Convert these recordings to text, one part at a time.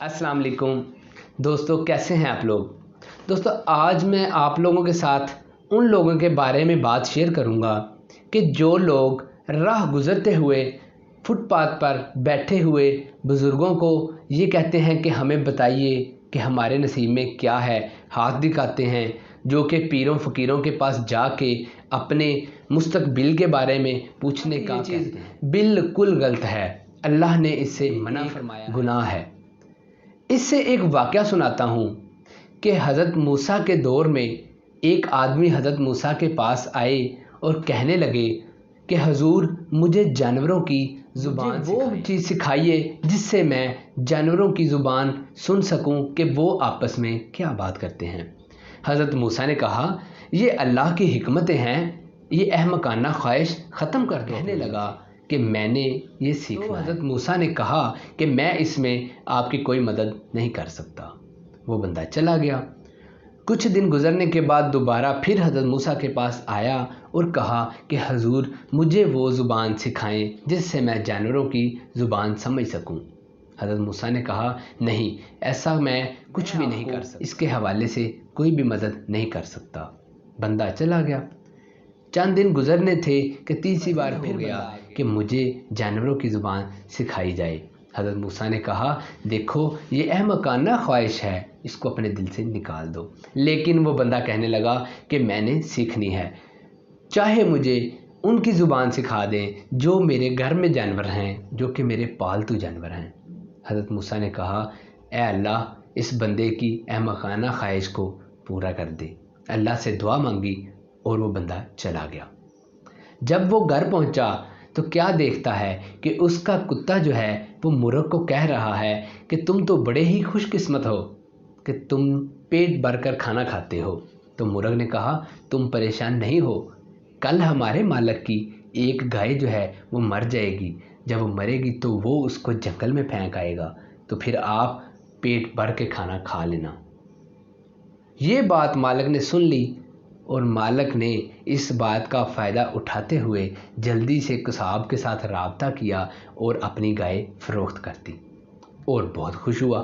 अस्सलाम वालेकुम दोस्तों, कैसे हैं आप लोग। दोस्तों, आज मैं आप लोगों के साथ उन लोगों के बारे में बात शेयर करूंगा कि जो लोग राह गुज़रते हुए फुटपाथ पर बैठे हुए बुज़ुर्गों को ये कहते हैं कि हमें बताइए कि हमारे नसीब में क्या है, हाथ दिखाते हैं, जो कि पीरों फ़कीरों के पास जाके अपने मुस्तकबिल के बारे में पूछने का चीज़ बिल्कुल गलत है। अल्लाह ने इससे मना फरमाया, गुनाह है। इससे एक वाक़या सुनाता हूँ कि हज़रत मूसा के दौर में एक आदमी हज़रत मूसा के पास आए और कहने लगे कि हजूर, मुझे जानवरों की ज़ुबान वो चीज़ सिखाइए जिससे मैं जानवरों की ज़ुबान सुन सकूं कि वो आपस में क्या बात करते हैं। हज़रत मूसा ने कहा, ये अल्लाह की हिकमतें हैं, ये अहमकाना ख्वाहिश ख़त्म कर दो। कहने लगा कि मैंने ये सीखना है। हज़रत मूसा ने कहा कि मैं इसमें आपकी कोई मदद नहीं कर सकता। वो बंदा चला गया। कुछ दिन गुजरने के बाद दोबारा फिर हज़रत मूसा के पास आया और कहा कि हजूर, मुझे वो ज़ुबान सिखाएं जिससे मैं जानवरों की ज़ुबान समझ सकूं। हज़रत मूसा ने कहा, नहीं, ऐसा मैं कुछ भी नहीं कर सकता, इसके हवाले से कोई भी मदद नहीं कर सकता। बंदा चला गया। चंद दिन गुजरने थे कि तीसरी बार फिर गया कि मुझे जानवरों की ज़ुबान सिखाई जाए। हज़रत मूसा ने कहा, देखो, ये अहमकाना ख्वाहिश है, इसको अपने दिल से निकाल दो। लेकिन वो बंदा कहने लगा कि मैंने सीखनी है, चाहे मुझे उनकी ज़ुबान सिखा दें जो मेरे घर में जानवर हैं, जो कि मेरे पालतू जानवर हैं। हज़रत मूसा ने कहा, ए अल्लाह, इस बंदे की अहमकाना ख्वाहिश को पूरा कर दे। अल्लाह से दुआ मांगी और वो बंदा चला गया। जब वो घर पहुंचा तो क्या देखता है कि उसका कुत्ता जो है वो मुर्ग को कह रहा है कि तुम तो बड़े ही खुशकिस्मत हो कि तुम पेट भरकर खाना खाते हो। तो मुर्ग ने कहा, तुम परेशान नहीं हो, कल हमारे मालिक की एक गाय जो है वो मर जाएगी। जब वो मरेगी तो वो उसको जंगल में फेंक आएगा, तो फिर आप पेट भर के खाना खा लेना। ये बात मालिक ने सुन ली और मालिक ने इस बात का फ़ायदा उठाते हुए जल्दी से कसाब के साथ राब्ता किया और अपनी गाय फ़रोख्त कर दी और बहुत खुश हुआ।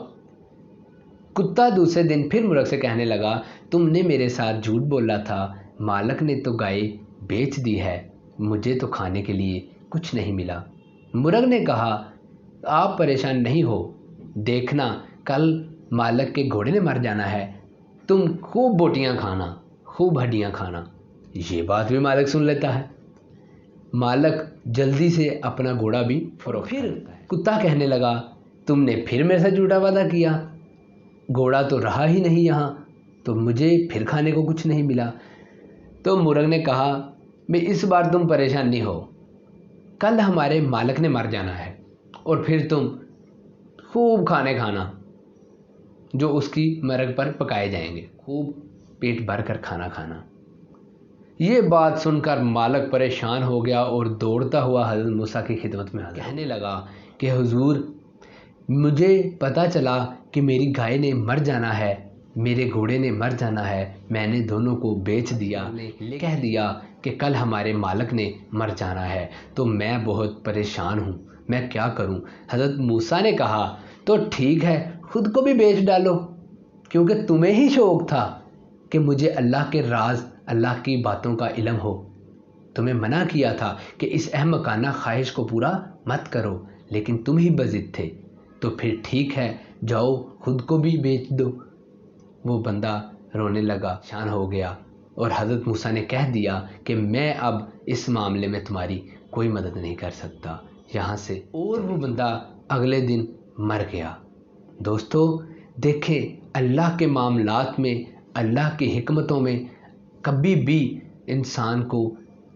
कुत्ता दूसरे दिन फिर मुर्ग से कहने लगा, तुमने मेरे साथ झूठ बोला था, मालिक ने तो गाय बेच दी है, मुझे तो खाने के लिए कुछ नहीं मिला। मुर्ग ने कहा, आप परेशान नहीं हो, देखना कल मालिक के घोड़े ने मर जाना है, तुम खूब बोटियाँ खाना, खूब हड्डियाँ खाना। ये बात भी मालिक सुन लेता है। मालिक जल्दी से अपना घोड़ा भी फरोख्त कर देता है। कुत्ता कहने लगा, तुमने फिर मेरे साथ झूठा वादा किया, घोड़ा तो रहा ही नहीं यहाँ, तो मुझे फिर खाने को कुछ नहीं मिला। तो मुर्ग ने कहा, मैं इस बार तुम परेशान नहीं हो, कल हमारे मालिक ने मर जाना है और फिर तुम खूब खाने खाना जो उसकी मरग पर पकाए जाएंगे, खूब पेट भर कर खाना खाना। ये बात सुनकर मालिक परेशान हो गया और दौड़ता हुआ हज़रत मूसा की खिदमत में कहने लगा कि हुजूर, मुझे पता चला कि मेरी गाय ने मर जाना है, मेरे घोड़े ने मर जाना है, मैंने दोनों को बेच दिया, कह दिया कि कल हमारे मालिक ने मर जाना है, तो मैं बहुत परेशान हूँ, मैं क्या करूँ। हज़रत मूसा ने कहा, तो ठीक है, खुद को भी बेच डालो, क्योंकि तुम्हें ही शौक़ था कि मुझे अल्लाह के राज, अल्लाह की बातों का इल्म हो। तुम्हें मना किया था कि इस अहमकाना ख्वाहिश को पूरा मत करो, लेकिन तुम ही बज़िद थे, तो फिर ठीक है, जाओ खुद को भी बेच दो। वो बंदा रोने लगा, शान हो गया और हज़रत मूसा ने कह दिया कि मैं अब इस मामले में तुम्हारी कोई मदद नहीं कर सकता, यहाँ से। और वो बंदा अगले दिन मर गया। दोस्तों, देखें, अल्लाह के मामलात में, अल्लाह की हिकमतों में कभी भी इंसान को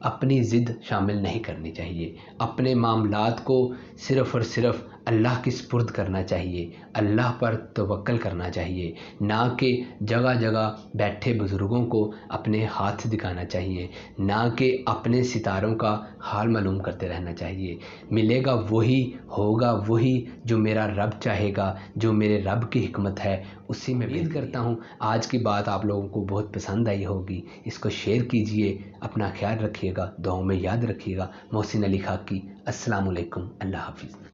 अपनी ज़िद शामिल नहीं करनी चाहिए। अपने मामलात को सिर्फ़ और सिर्फ़ अल्लाह की सुपुर्द करना चाहिए, अल्लाह पर तवक्कल करना चाहिए, ना कि जगह जगह बैठे बुज़ुर्गों को अपने हाथ से दिखाना चाहिए, ना कि अपने सितारों का हाल मालूम करते रहना चाहिए। मिलेगा वही, होगा वही जो मेरा रब चाहेगा, जो मेरे रब की हिकमत है, उसी में उम्मीद करता हूँ आज की बात आप लोगों को बहुत पसंद आई होगी। इसको शेयर कीजिए, अपना ख्याल रखिएगा, दुआओं में याद रखिएगा। मोहसिन अली खाकी, अस्सलाम वालेकुम, अल्लाह हाफ़िज़।